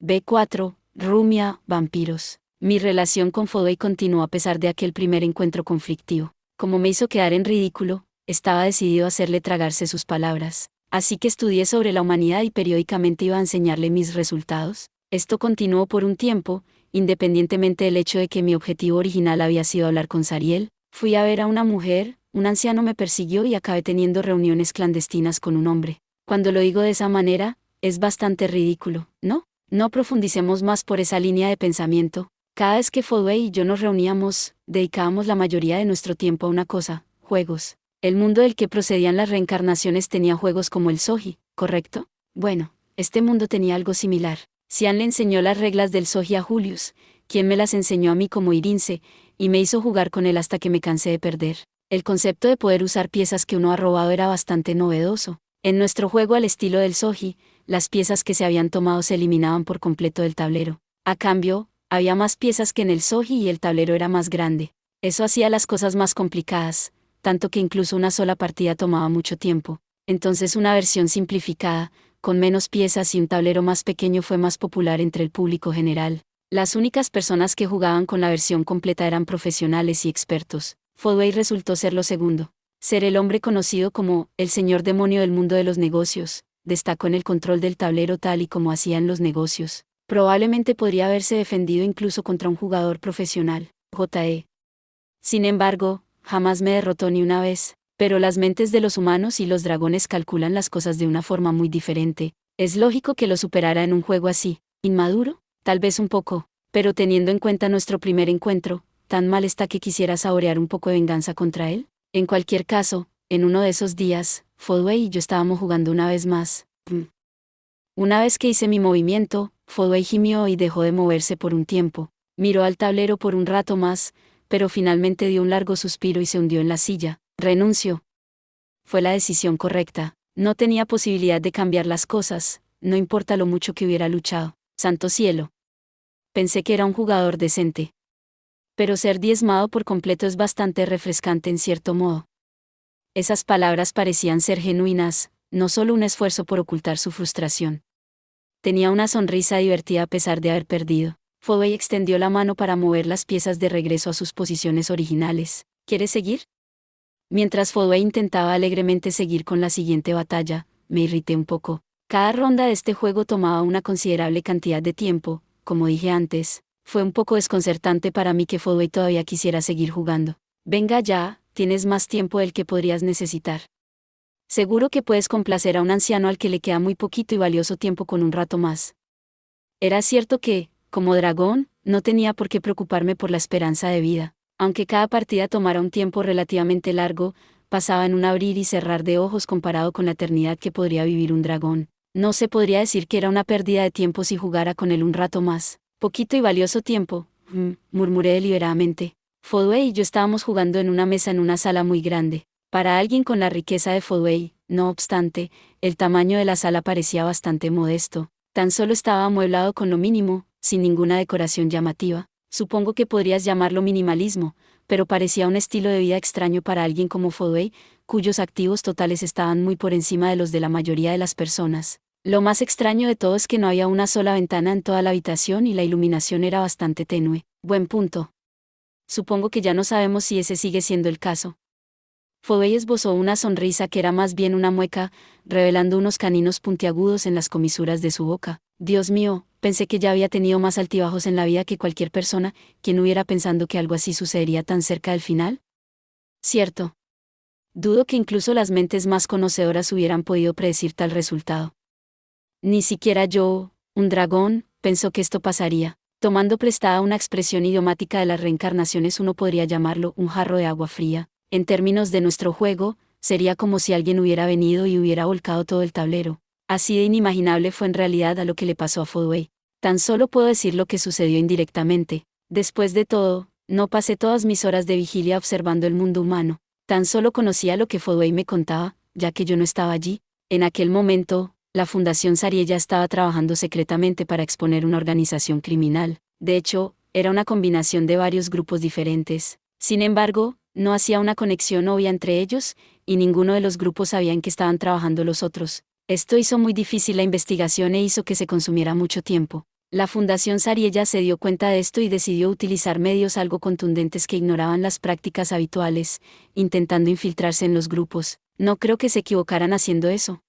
B4, Rumia, vampiros. Mi relación con Fodway continuó a pesar de aquel primer encuentro conflictivo. Como me hizo quedar en ridículo, estaba decidido a hacerle tragarse sus palabras. Así que estudié sobre la humanidad y periódicamente iba a enseñarle mis resultados. Esto continuó por un tiempo, independientemente del hecho de que mi objetivo original había sido hablar con Sariel. Fui a ver a una mujer, un anciano me persiguió y acabé teniendo reuniones clandestinas con un hombre. Cuando lo digo de esa manera, es bastante ridículo, ¿no? No profundicemos más por esa línea de pensamiento. Cada vez que Fodway y yo nos reuníamos, dedicábamos la mayoría de nuestro tiempo a una cosa: juegos. El mundo del que procedían las reencarnaciones tenía juegos como el Soji, ¿correcto? Bueno, este mundo tenía algo similar. Cian le enseñó las reglas del Soji a Julius, quien me las enseñó a mí como Irince, y me hizo jugar con él hasta que me cansé de perder. El concepto de poder usar piezas que uno ha robado era bastante novedoso. En nuestro juego al estilo del Soji, las piezas que se habían tomado se eliminaban por completo del tablero. A cambio, había más piezas que en el Soji y el tablero era más grande. Eso hacía las cosas más complicadas, tanto que incluso una sola partida tomaba mucho tiempo. Entonces una versión simplificada, con menos piezas y un tablero más pequeño fue más popular entre el público general. Las únicas personas que jugaban con la versión completa eran profesionales y expertos. Fodway resultó ser lo segundo. Ser el hombre conocido como el señor demonio del mundo de los negocios, destacó en el control del tablero tal y como hacían los negocios. Probablemente podría haberse defendido incluso contra un jugador profesional, J.E. Sin embargo, jamás me derrotó ni una vez, pero las mentes de los humanos y los dragones calculan las cosas de una forma muy diferente. Es lógico que lo superara en un juego así. ¿Inmaduro? Tal vez un poco, pero teniendo en cuenta nuestro primer encuentro, ¿tan mal está que quisiera saborear un poco de venganza contra él? En cualquier caso, en uno de esos días, Fodway y yo estábamos jugando una vez más. Una vez que hice mi movimiento, Fodway gimió y dejó de moverse por un tiempo. Miró al tablero por un rato más, pero finalmente dio un largo suspiro y se hundió en la silla. Renuncio. Fue la decisión correcta. No tenía posibilidad de cambiar las cosas, no importa lo mucho que hubiera luchado. Santo cielo. Pensé que era un jugador decente. Pero ser diezmado por completo es bastante refrescante en cierto modo. Esas palabras parecían ser genuinas, no solo un esfuerzo por ocultar su frustración. Tenía una sonrisa divertida a pesar de haber perdido. Fodway extendió la mano para mover las piezas de regreso a sus posiciones originales. ¿Quieres seguir? Mientras Fodway intentaba alegremente seguir con la siguiente batalla, me irrité un poco. Cada ronda de este juego tomaba una considerable cantidad de tiempo, como dije antes. Fue un poco desconcertante para mí que Fodway todavía quisiera seguir jugando. Venga ya, tienes más tiempo del que podrías necesitar. Seguro que puedes complacer a un anciano al que le queda muy poquito y valioso tiempo con un rato más. Era cierto que, como dragón, no tenía por qué preocuparme por la esperanza de vida. Aunque cada partida tomara un tiempo relativamente largo, pasaba en un abrir y cerrar de ojos comparado con la eternidad que podría vivir un dragón. No se podría decir que era una pérdida de tiempo si jugara con él un rato más. Poquito y valioso tiempo, murmuré deliberadamente. Fodway y yo estábamos jugando en una mesa en una sala muy grande. Para alguien con la riqueza de Fodway, no obstante, el tamaño de la sala parecía bastante modesto. Tan solo estaba amueblado con lo mínimo, sin ninguna decoración llamativa. Supongo que podrías llamarlo minimalismo, pero parecía un estilo de vida extraño para alguien como Fodway, cuyos activos totales estaban muy por encima de los de la mayoría de las personas. Lo más extraño de todo es que no había una sola ventana en toda la habitación y la iluminación era bastante tenue. Buen punto. Supongo que ya no sabemos si ese sigue siendo el caso. Fodway esbozó una sonrisa que era más bien una mueca, revelando unos caninos puntiagudos en las comisuras de su boca. Dios mío, pensé que ya había tenido más altibajos en la vida que cualquier persona, quien hubiera pensando que algo así sucedería tan cerca del final. Cierto. Dudo que incluso las mentes más conocedoras hubieran podido predecir tal resultado. Ni siquiera yo, un dragón, pensó que esto pasaría. Tomando prestada una expresión idiomática de las reencarnaciones, uno podría llamarlo un jarro de agua fría. En términos de nuestro juego, sería como si alguien hubiera venido y hubiera volcado todo el tablero. Así de inimaginable fue en realidad a lo que le pasó a Fodway. Tan solo puedo decir lo que sucedió indirectamente. Después de todo, no pasé todas mis horas de vigilia observando el mundo humano. Tan solo conocía lo que Fodway me contaba, ya que yo no estaba allí. En aquel momento, la Fundación Sariel ya estaba trabajando secretamente para exponer una organización criminal. De hecho, era una combinación de varios grupos diferentes. Sin embargo, no hacía una conexión obvia entre ellos, y ninguno de los grupos sabía en qué estaban trabajando los otros. Esto hizo muy difícil la investigación e hizo que se consumiera mucho tiempo. La Fundación Sariella se dio cuenta de esto y decidió utilizar medios algo contundentes que ignoraban las prácticas habituales, intentando infiltrarse en los grupos. No creo que se equivocaran haciendo eso.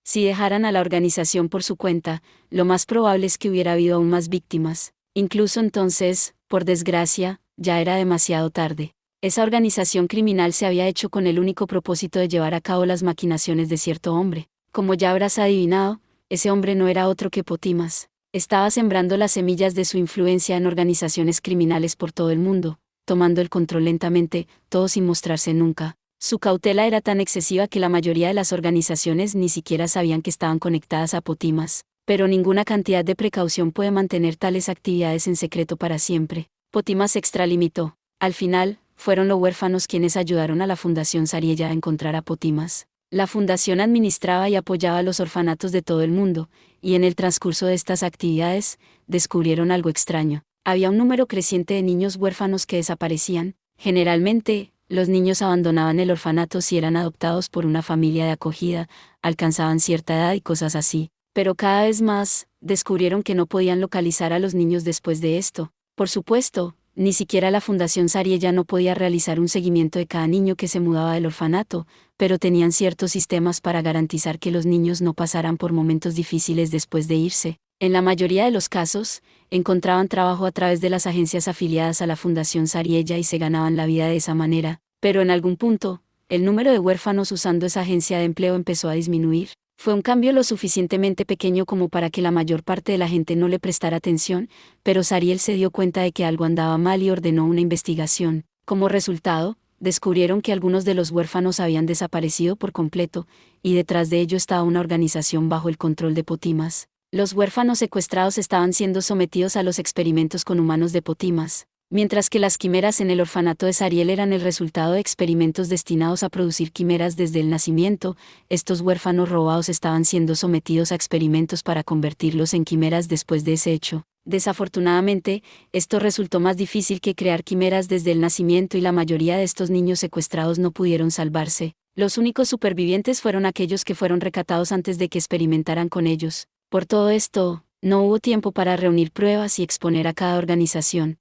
Si dejaran a la organización por su cuenta, lo más probable es que hubiera habido aún más víctimas. Incluso entonces, por desgracia, ya era demasiado tarde. Esa organización criminal se había hecho con el único propósito de llevar a cabo las maquinaciones de cierto hombre. Como ya habrás adivinado, ese hombre no era otro que Potimas. Estaba sembrando las semillas de su influencia en organizaciones criminales por todo el mundo, tomando el control lentamente, todo sin mostrarse nunca. Su cautela era tan excesiva que la mayoría de las organizaciones ni siquiera sabían que estaban conectadas a Potimas, pero ninguna cantidad de precaución puede mantener tales actividades en secreto para siempre. Potimas se extralimitó. Al final, fueron los huérfanos quienes ayudaron a la Fundación Sariella a encontrar a Potimas. La fundación administraba y apoyaba a los orfanatos de todo el mundo, y en el transcurso de estas actividades, descubrieron algo extraño. Había un número creciente de niños huérfanos que desaparecían. Generalmente, los niños abandonaban el orfanato si eran adoptados por una familia de acogida, alcanzaban cierta edad y cosas así. Pero cada vez más, descubrieron que no podían localizar a los niños después de esto. Por supuesto, ni siquiera la Fundación Sariella no podía realizar un seguimiento de cada niño que se mudaba del orfanato, pero tenían ciertos sistemas para garantizar que los niños no pasaran por momentos difíciles después de irse. En la mayoría de los casos, encontraban trabajo a través de las agencias afiliadas a la Fundación Sariella y se ganaban la vida de esa manera, pero en algún punto, el número de huérfanos usando esa agencia de empleo empezó a disminuir. Fue un cambio lo suficientemente pequeño como para que la mayor parte de la gente no le prestara atención, pero Sariel se dio cuenta de que algo andaba mal y ordenó una investigación. Como resultado, descubrieron que algunos de los huérfanos habían desaparecido por completo, y detrás de ello estaba una organización bajo el control de Potimas. Los huérfanos secuestrados estaban siendo sometidos a los experimentos con humanos de Potimas, mientras que las quimeras en el orfanato de Sariel eran el resultado de experimentos destinados a producir quimeras desde el nacimiento. Estos huérfanos robados estaban siendo sometidos a experimentos para convertirlos en quimeras después de ese hecho. Desafortunadamente, esto resultó más difícil que crear quimeras desde el nacimiento y la mayoría de estos niños secuestrados no pudieron salvarse. Los únicos supervivientes fueron aquellos que fueron rescatados antes de que experimentaran con ellos. Por todo esto, no hubo tiempo para reunir pruebas y exponer a cada organización.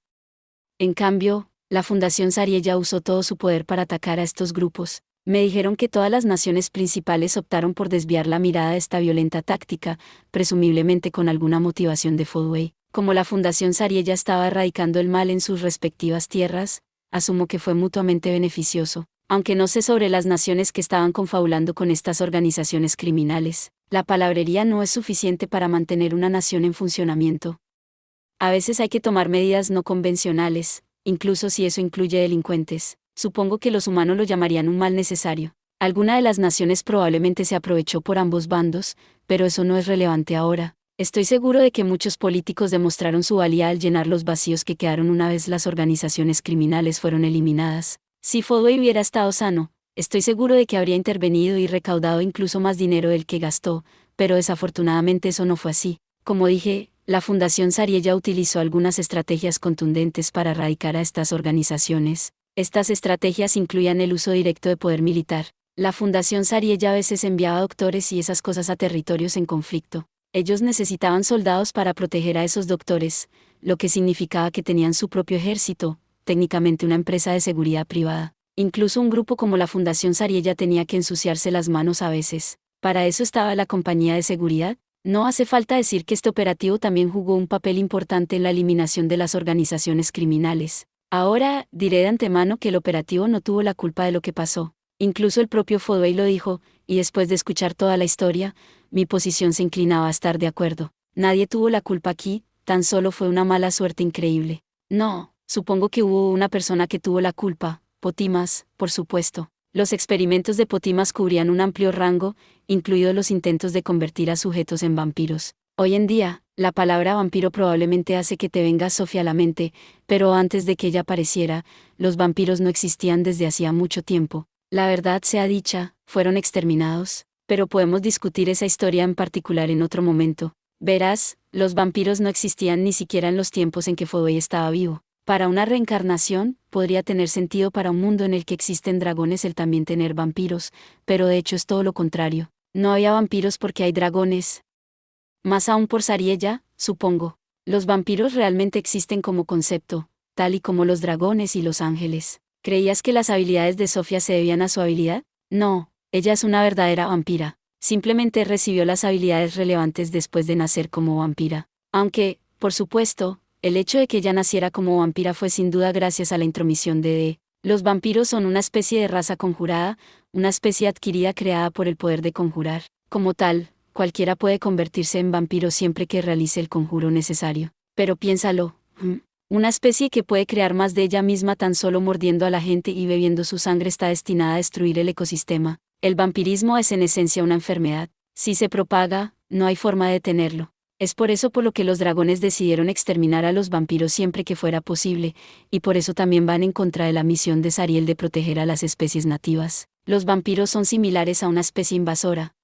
En cambio, la Fundación Sariella usó todo su poder para atacar a estos grupos. Me dijeron que todas las naciones principales optaron por desviar la mirada de esta violenta táctica, presumiblemente con alguna motivación de Fodway. Como la Fundación Sariella estaba erradicando el mal en sus respectivas tierras, asumo que fue mutuamente beneficioso. Aunque no sé sobre las naciones que estaban confabulando con estas organizaciones criminales, la palabrería no es suficiente para mantener una nación en funcionamiento. A veces hay que tomar medidas no convencionales, incluso si eso incluye delincuentes. Supongo que los humanos lo llamarían un mal necesario. Alguna de las naciones probablemente se aprovechó por ambos bandos, pero eso no es relevante ahora. Estoy seguro de que muchos políticos demostraron su valía al llenar los vacíos que quedaron una vez las organizaciones criminales fueron eliminadas. Si Fodway hubiera estado sano, estoy seguro de que habría intervenido y recaudado incluso más dinero del que gastó, pero desafortunadamente eso no fue así. Como dije, la Fundación Sariella utilizó algunas estrategias contundentes para erradicar a estas organizaciones. Estas estrategias incluían el uso directo de poder militar. La Fundación Sariella a veces enviaba doctores y esas cosas a territorios en conflicto. Ellos necesitaban soldados para proteger a esos doctores, lo que significaba que tenían su propio ejército, técnicamente una empresa de seguridad privada. Incluso un grupo como la Fundación Sariella tenía que ensuciarse las manos a veces. Para eso estaba la compañía de seguridad. No hace falta decir que este operativo también jugó un papel importante en la eliminación de las organizaciones criminales. Ahora, diré de antemano que el operativo no tuvo la culpa de lo que pasó. Incluso el propio Fodway lo dijo, y después de escuchar toda la historia, mi posición se inclinaba a estar de acuerdo. Nadie tuvo la culpa aquí, tan solo fue una mala suerte increíble. No, supongo que hubo una persona que tuvo la culpa, Potimas, por supuesto. Los experimentos de Potimas cubrían un amplio rango, incluidos los intentos de convertir a sujetos en vampiros. Hoy en día, la palabra vampiro probablemente hace que te venga Sofía a la mente, pero antes de que ella apareciera, los vampiros no existían desde hacía mucho tiempo. La verdad sea dicha, fueron exterminados, pero podemos discutir esa historia en particular en otro momento. Verás, los vampiros no existían ni siquiera en los tiempos en que Fodway estaba vivo. Para una reencarnación, podría tener sentido para un mundo en el que existen dragones el también tener vampiros, pero de hecho es todo lo contrario. No había vampiros porque hay dragones. Más aún por Sariella, supongo. Los vampiros realmente existen como concepto, tal y como los dragones y los ángeles. ¿Creías que las habilidades de Sofía se debían a su habilidad? No, ella es una verdadera vampira. Simplemente recibió las habilidades relevantes después de nacer como vampira. Aunque, por supuesto, el hecho de que ella naciera como vampira fue sin duda gracias a la intromisión de D. Los vampiros son una especie de raza conjurada, una especie adquirida creada por el poder de conjurar. Como tal, cualquiera puede convertirse en vampiro siempre que realice el conjuro necesario. Pero piénsalo, una especie que puede crear más de ella misma tan solo mordiendo a la gente y bebiendo su sangre está destinada a destruir el ecosistema. El vampirismo es en esencia una enfermedad. Si se propaga, no hay forma de detenerlo. Es por eso por lo que los dragones decidieron exterminar a los vampiros siempre que fuera posible, y por eso también van en contra de la misión de Zariel de proteger a las especies nativas. Los vampiros son similares a una especie invasora.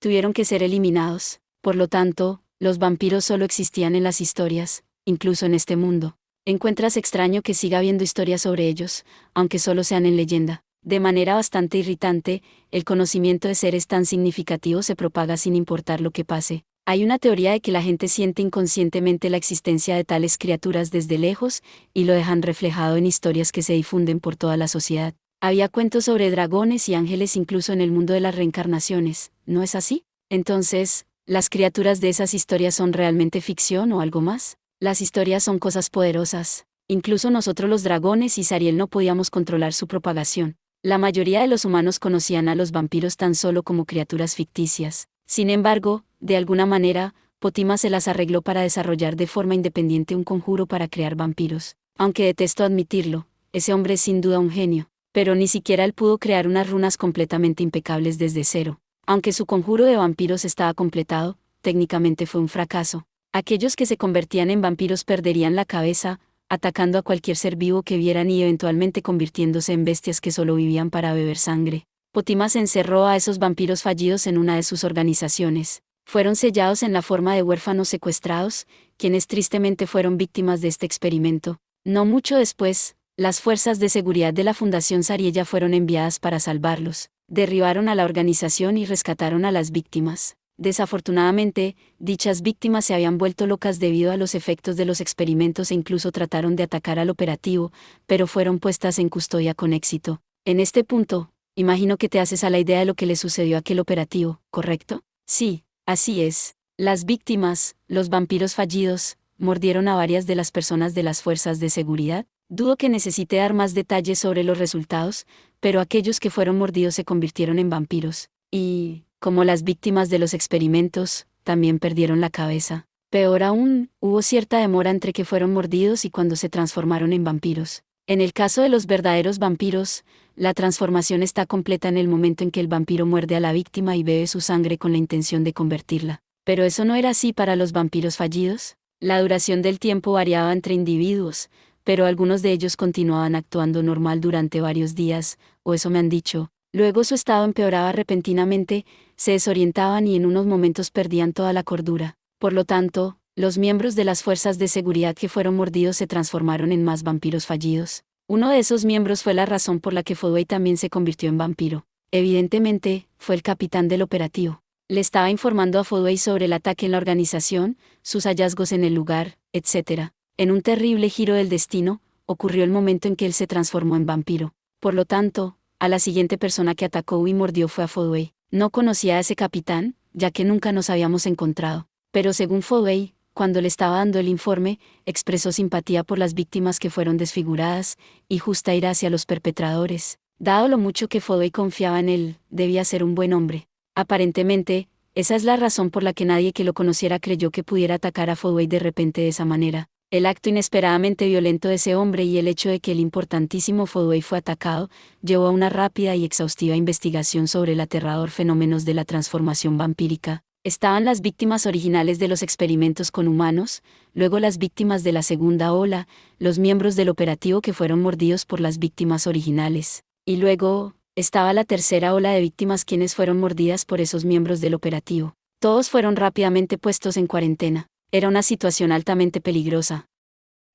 Tuvieron que ser eliminados. Por lo tanto, los vampiros solo existían en las historias, incluso en este mundo. Encuentras extraño que siga habiendo historias sobre ellos, aunque solo sean en leyenda. De manera bastante irritante, el conocimiento de seres tan significativos se propaga sin importar lo que pase. Hay una teoría de que la gente siente inconscientemente la existencia de tales criaturas desde lejos, y lo dejan reflejado en historias que se difunden por toda la sociedad. Había cuentos sobre dragones y ángeles incluso en el mundo de las reencarnaciones, ¿no es así? Entonces, ¿las criaturas de esas historias son realmente ficción o algo más? Las historias son cosas poderosas. Incluso nosotros los dragones y Zariel no podíamos controlar su propagación. La mayoría de los humanos conocían a los vampiros tan solo como criaturas ficticias. Sin embargo, de alguna manera, Potima se las arregló para desarrollar de forma independiente un conjuro para crear vampiros. Aunque detesto admitirlo, ese hombre es sin duda un genio. Pero ni siquiera él pudo crear unas runas completamente impecables desde cero. Aunque su conjuro de vampiros estaba completado, técnicamente fue un fracaso. Aquellos que se convertían en vampiros perderían la cabeza, atacando a cualquier ser vivo que vieran y eventualmente convirtiéndose en bestias que solo vivían para beber sangre. Potimas encerró a esos vampiros fallidos en una de sus organizaciones. Fueron sellados en la forma de huérfanos secuestrados, quienes tristemente fueron víctimas de este experimento. No mucho después, las fuerzas de seguridad de la Fundación Zariella fueron enviadas para salvarlos. Derribaron a la organización y rescataron a las víctimas. Desafortunadamente, dichas víctimas se habían vuelto locas debido a los efectos de los experimentos e incluso trataron de atacar al operativo, pero fueron puestas en custodia con éxito. En este punto, imagino que te haces a la idea de lo que le sucedió a aquel operativo, ¿correcto? Sí, así es. Las víctimas, los vampiros fallidos, mordieron a varias de las personas de las fuerzas de seguridad. Dudo que necesite dar más detalles sobre los resultados, pero aquellos que fueron mordidos se convirtieron en vampiros. Y, como las víctimas de los experimentos, también perdieron la cabeza. Peor aún, hubo cierta demora entre que fueron mordidos y cuando se transformaron en vampiros. En el caso de los verdaderos vampiros, la transformación está completa en el momento en que el vampiro muerde a la víctima y bebe su sangre con la intención de convertirla. Pero eso no era así para los vampiros fallidos. La duración del tiempo variaba entre individuos, pero algunos de ellos continuaban actuando normal durante varios días, o eso me han dicho. Luego su estado empeoraba repentinamente, se desorientaban y en unos momentos perdían toda la cordura. Por lo tanto, los miembros de las fuerzas de seguridad que fueron mordidos se transformaron en más vampiros fallidos. Uno de esos miembros fue la razón por la que Fodway también se convirtió en vampiro. Evidentemente, fue el capitán del operativo. Le estaba informando a Fodway sobre el ataque en la organización, sus hallazgos en el lugar, etc. En un terrible giro del destino, ocurrió el momento en que él se transformó en vampiro. Por lo tanto, a la siguiente persona que atacó y mordió fue a Fodway. No conocía a ese capitán, ya que nunca nos habíamos encontrado. Pero según Fodway, cuando le estaba dando el informe, expresó simpatía por las víctimas que fueron desfiguradas, y justa ira hacia los perpetradores. Dado lo mucho que Fodway confiaba en él, debía ser un buen hombre. Aparentemente, esa es la razón por la que nadie que lo conociera creyó que pudiera atacar a Fodway de repente de esa manera. El acto inesperadamente violento de ese hombre y el hecho de que el importantísimo Fodway fue atacado, llevó a una rápida y exhaustiva investigación sobre el aterrador fenómeno de la transformación vampírica. Estaban las víctimas originales de los experimentos con humanos, luego las víctimas de la segunda ola, los miembros del operativo que fueron mordidos por las víctimas originales, y luego, estaba la tercera ola de víctimas quienes fueron mordidas por esos miembros del operativo. Todos fueron rápidamente puestos en cuarentena. Era una situación altamente peligrosa.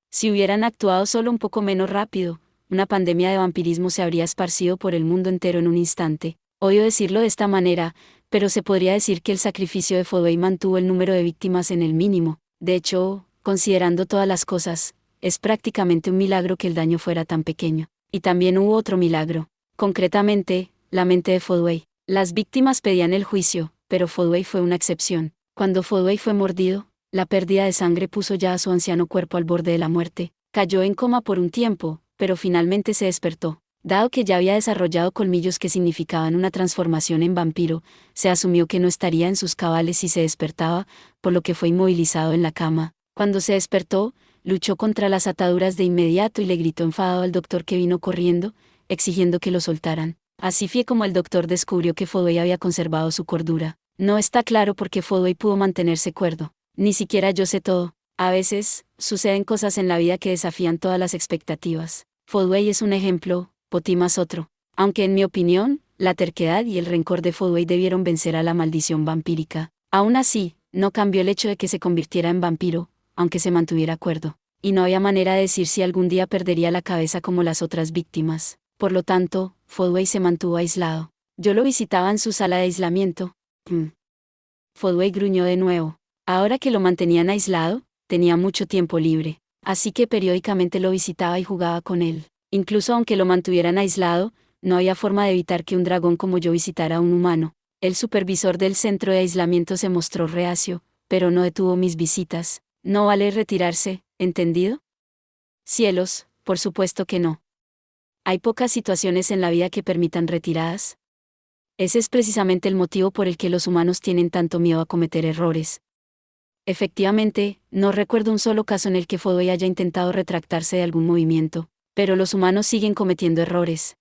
Si hubieran actuado solo un poco menos rápido, una pandemia de vampirismo se habría esparcido por el mundo entero en un instante. Odio decirlo de esta manera, pero se podría decir que el sacrificio de Fodway mantuvo el número de víctimas en el mínimo. De hecho, Considerando todas las cosas, es prácticamente un milagro que el daño fuera tan pequeño. Y también hubo otro milagro. Concretamente, la mente de Fodway. Las víctimas pedían el juicio, pero Fodway fue una excepción. Cuando Fodway fue mordido, la pérdida de sangre puso ya a su anciano cuerpo al borde de la muerte. Cayó en coma por un tiempo, pero finalmente se despertó. Dado que ya había desarrollado colmillos que significaban una transformación en vampiro, se asumió que no estaría en sus cabales si se despertaba, por lo que fue inmovilizado en la cama. Cuando se despertó, luchó contra las ataduras de inmediato y le gritó enfadado al doctor que vino corriendo, exigiendo que lo soltaran. Así fue como el doctor descubrió que Fodway había conservado su cordura. No está claro por qué Fodway pudo mantenerse cuerdo. Ni siquiera yo sé todo. A veces, suceden cosas en la vida que desafían todas las expectativas. Fodway es un ejemplo, Potimas otro. Aunque en mi opinión, la terquedad y el rencor de Fodway debieron vencer a la maldición vampírica. Aún así, no cambió el hecho de que se convirtiera en vampiro, aunque se mantuviera cuerdo. Y no había manera de decir si algún día perdería la cabeza como las otras víctimas. Por lo tanto, Fodway se mantuvo aislado. Yo lo visitaba en su sala de aislamiento. Fodway gruñó de nuevo. Ahora que lo mantenían aislado, tenía mucho tiempo libre. Así que periódicamente lo visitaba y jugaba con él. Incluso aunque lo mantuvieran aislado, no había forma de evitar que un dragón como yo visitara a un humano. El supervisor del centro de aislamiento se mostró reacio, pero no detuvo mis visitas. No vale retirarse, ¿entendido? Cielos, por supuesto que no. Hay pocas situaciones en la vida que permitan retiradas. Ese es precisamente el motivo por el que los humanos tienen tanto miedo a cometer errores. Efectivamente, no recuerdo un solo caso en el que Fodway haya intentado retractarse de algún movimiento, pero los humanos siguen cometiendo errores.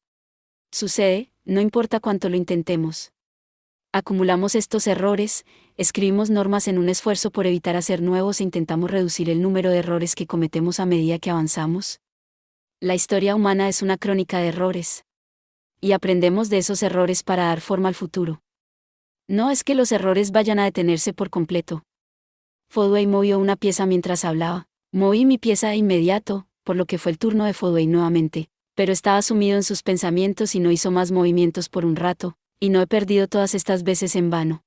Sucede, no importa cuánto lo intentemos. Acumulamos estos errores, escribimos normas en un esfuerzo por evitar hacer nuevos e intentamos reducir el número de errores que cometemos a medida que avanzamos. La historia humana es una crónica de errores. Y aprendemos de esos errores para dar forma al futuro. No es que los errores vayan a detenerse por completo. Fodway movió una pieza mientras hablaba. Moví mi pieza de inmediato, por lo que fue el turno de Fodway nuevamente, pero estaba sumido en sus pensamientos y no hizo más movimientos por un rato, y no he perdido todas estas veces en vano.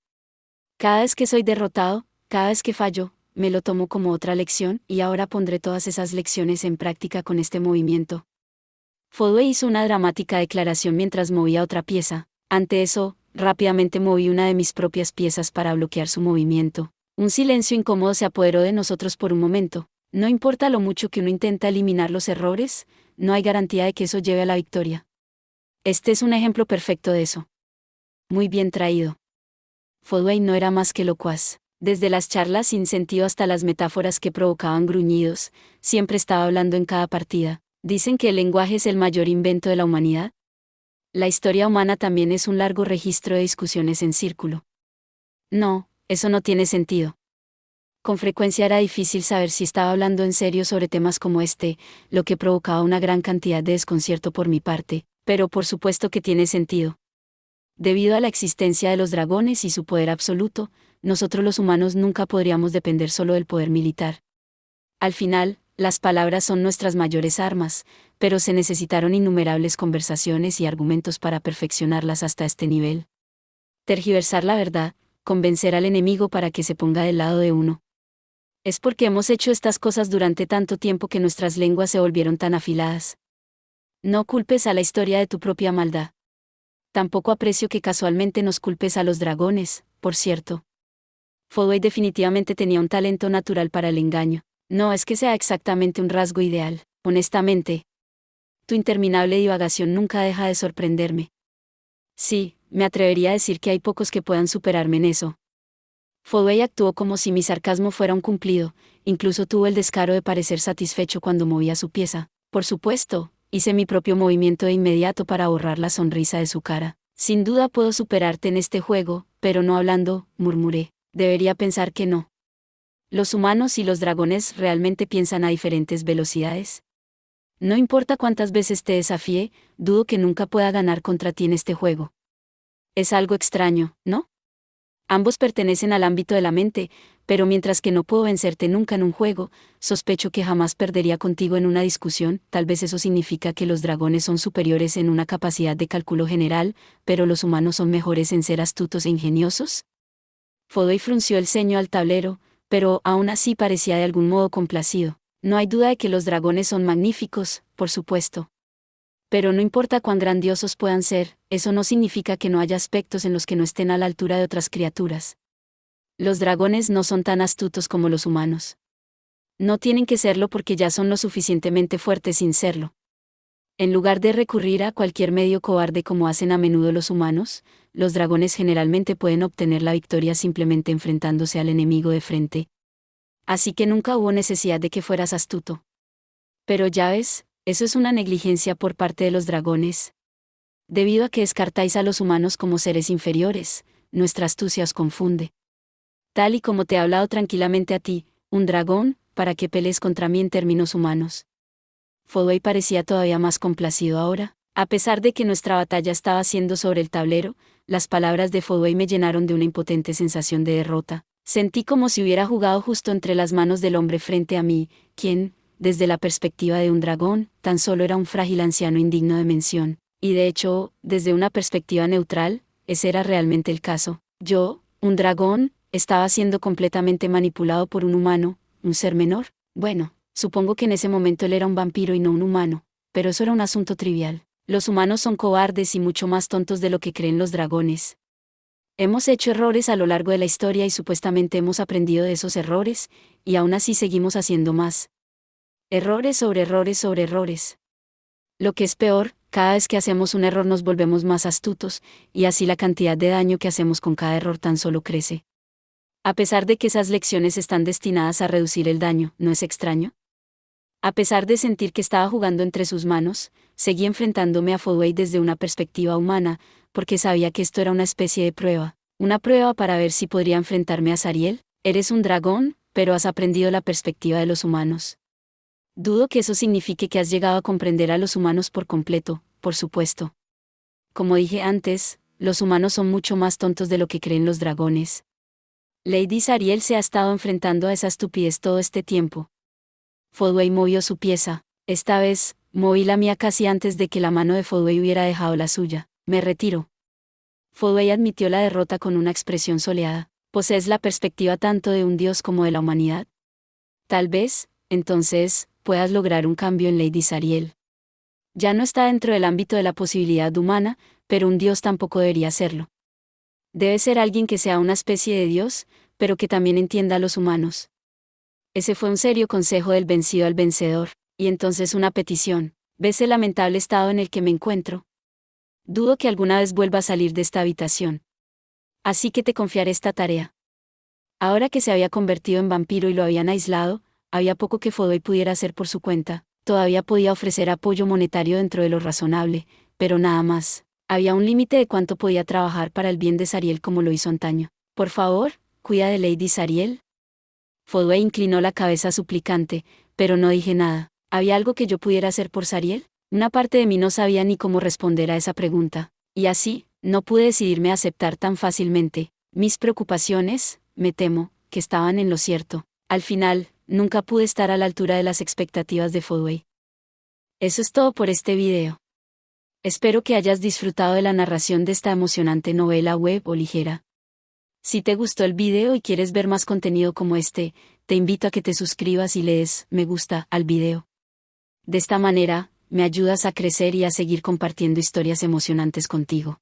Cada vez que soy derrotado, cada vez que fallo, me lo tomo como otra lección y ahora pondré todas esas lecciones en práctica con este movimiento. Fodway hizo una dramática declaración mientras movía otra pieza. Ante eso, rápidamente moví una de mis propias piezas para bloquear su movimiento. Un silencio incómodo se apoderó de nosotros por un momento. No importa lo mucho que uno intenta eliminar los errores, no hay garantía de que eso lleve a la victoria. Este es un ejemplo perfecto de eso. Muy bien traído. Fodway no era más que locuaz. Desde las charlas sin sentido hasta las metáforas que provocaban gruñidos, siempre estaba hablando en cada partida. ¿Dicen que el lenguaje es el mayor invento de la humanidad? La historia humana también es un largo registro de discusiones en círculo. No, eso no tiene sentido. Con frecuencia era difícil saber si estaba hablando en serio sobre temas como este, lo que provocaba una gran cantidad de desconcierto por mi parte, pero por supuesto que tiene sentido. Debido a la existencia de los dragones y su poder absoluto, nosotros los humanos nunca podríamos depender solo del poder militar. Al final, las palabras son nuestras mayores armas, pero se necesitaron innumerables conversaciones y argumentos para perfeccionarlas hasta este nivel. Tergiversar la verdad, convencer al enemigo para que se ponga del lado de uno. Es porque hemos hecho estas cosas durante tanto tiempo que nuestras lenguas se volvieron tan afiladas. No culpes a la historia de tu propia maldad. Tampoco aprecio que casualmente nos culpes a los dragones, por cierto. Fodway definitivamente tenía un talento natural para el engaño. No es que sea exactamente un rasgo ideal, honestamente. Tu interminable divagación nunca deja de sorprenderme. Sí, me atrevería a decir que hay pocos que puedan superarme en eso. Fodway actuó como si mi sarcasmo fuera un cumplido, incluso tuvo el descaro de parecer satisfecho cuando movía su pieza. Por supuesto, hice mi propio movimiento de inmediato para borrar la sonrisa de su cara. Sin duda puedo superarte en este juego, pero no hablando, murmuré. Debería pensar que no. ¿Los humanos y los dragones realmente piensan a diferentes velocidades? No importa cuántas veces te desafíe, dudo que nunca pueda ganar contra ti en este juego. Es algo extraño, ¿no? Ambos pertenecen al ámbito de la mente, pero mientras que no puedo vencerte nunca en un juego, sospecho que jamás perdería contigo en una discusión. Tal vez eso significa que los dragones son superiores en una capacidad de cálculo general, pero los humanos son mejores en ser astutos e ingeniosos. Fodway frunció el ceño al tablero, pero aún así parecía de algún modo complacido. No hay duda de que los dragones son magníficos, por supuesto. Pero no importa cuán grandiosos puedan ser, eso no significa que no haya aspectos en los que no estén a la altura de otras criaturas. Los dragones no son tan astutos como los humanos. No tienen que serlo porque ya son lo suficientemente fuertes sin serlo. En lugar de recurrir a cualquier medio cobarde como hacen a menudo los humanos, los dragones generalmente pueden obtener la victoria simplemente enfrentándose al enemigo de frente. Así que nunca hubo necesidad de que fueras astuto. Pero ya ves, eso es una negligencia por parte de los dragones. Debido a que descartáis a los humanos como seres inferiores, nuestra astucia os confunde. Tal y como te he hablado tranquilamente a ti, un dragón, para que pelees contra mí en términos humanos. Fodway parecía todavía más complacido ahora. A pesar de que nuestra batalla estaba siendo sobre el tablero, las palabras de Fodway me llenaron de una impotente sensación de derrota. Sentí como si hubiera jugado justo entre las manos del hombre frente a mí, quien, desde la perspectiva de un dragón, tan solo era un frágil anciano indigno de mención. Y de hecho, desde una perspectiva neutral, ese era realmente el caso. Yo, un dragón, estaba siendo completamente manipulado por un humano, un ser menor. Bueno, supongo que en ese momento él era un vampiro y no un humano, pero eso era un asunto trivial. Los humanos son cobardes y mucho más tontos de lo que creen los dragones. Hemos hecho errores a lo largo de la historia y supuestamente hemos aprendido de esos errores, y aún así seguimos haciendo más. Errores sobre errores sobre errores. Lo que es peor, cada vez que hacemos un error nos volvemos más astutos, y así la cantidad de daño que hacemos con cada error tan solo crece. A pesar de que esas lecciones están destinadas a reducir el daño, ¿no es extraño? A pesar de sentir que estaba jugando entre sus manos, seguí enfrentándome a Fodway desde una perspectiva humana, porque sabía que esto era una especie de prueba. Una prueba para ver si podría enfrentarme a Zariel. Eres un dragón, pero has aprendido la perspectiva de los humanos. Dudo que eso signifique que has llegado a comprender a los humanos por completo, por supuesto. Como dije antes, los humanos son mucho más tontos de lo que creen los dragones. Lady Zariel se ha estado enfrentando a esa estupidez todo este tiempo. Fodway movió su pieza. Esta vez, moví la mía casi antes de que la mano de Fodway hubiera dejado la suya. Me retiro. Fodway admitió la derrota con una expresión soleada. ¿Posees la perspectiva tanto de un dios como de la humanidad? Tal vez, entonces, puedas lograr un cambio en Lady Zariel. Ya no está dentro del ámbito de la posibilidad humana, pero un dios tampoco debería serlo. Debe ser alguien que sea una especie de dios, pero que también entienda a los humanos. Ese fue un serio consejo del vencido al vencedor, y entonces una petición. ¿Ves el lamentable estado en el que me encuentro? Dudo que alguna vez vuelva a salir de esta habitación. Así que te confiaré esta tarea. Ahora que se había convertido en vampiro y lo habían aislado, había poco que Fodway pudiera hacer por su cuenta. Todavía podía ofrecer apoyo monetario dentro de lo razonable, pero nada más. Había un límite de cuánto podía trabajar para el bien de Zariel como lo hizo antaño. Por favor, cuida de Lady Zariel. Fodway inclinó la cabeza suplicante, pero no dije nada. ¿Había algo que yo pudiera hacer por Zariel? Una parte de mí no sabía ni cómo responder a esa pregunta. Y así, no pude decidirme a aceptar tan fácilmente. Mis preocupaciones, me temo, que estaban en lo cierto. Al final, nunca pude estar a la altura de las expectativas de Fodway. Eso es todo por este video. Espero que hayas disfrutado de la narración de esta emocionante novela web o ligera. Si te gustó el video y quieres ver más contenido como este, te invito a que te suscribas y le des me gusta al video. De esta manera, me ayudas a crecer y a seguir compartiendo historias emocionantes contigo.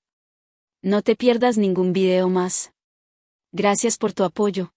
No te pierdas ningún video más. Gracias por tu apoyo.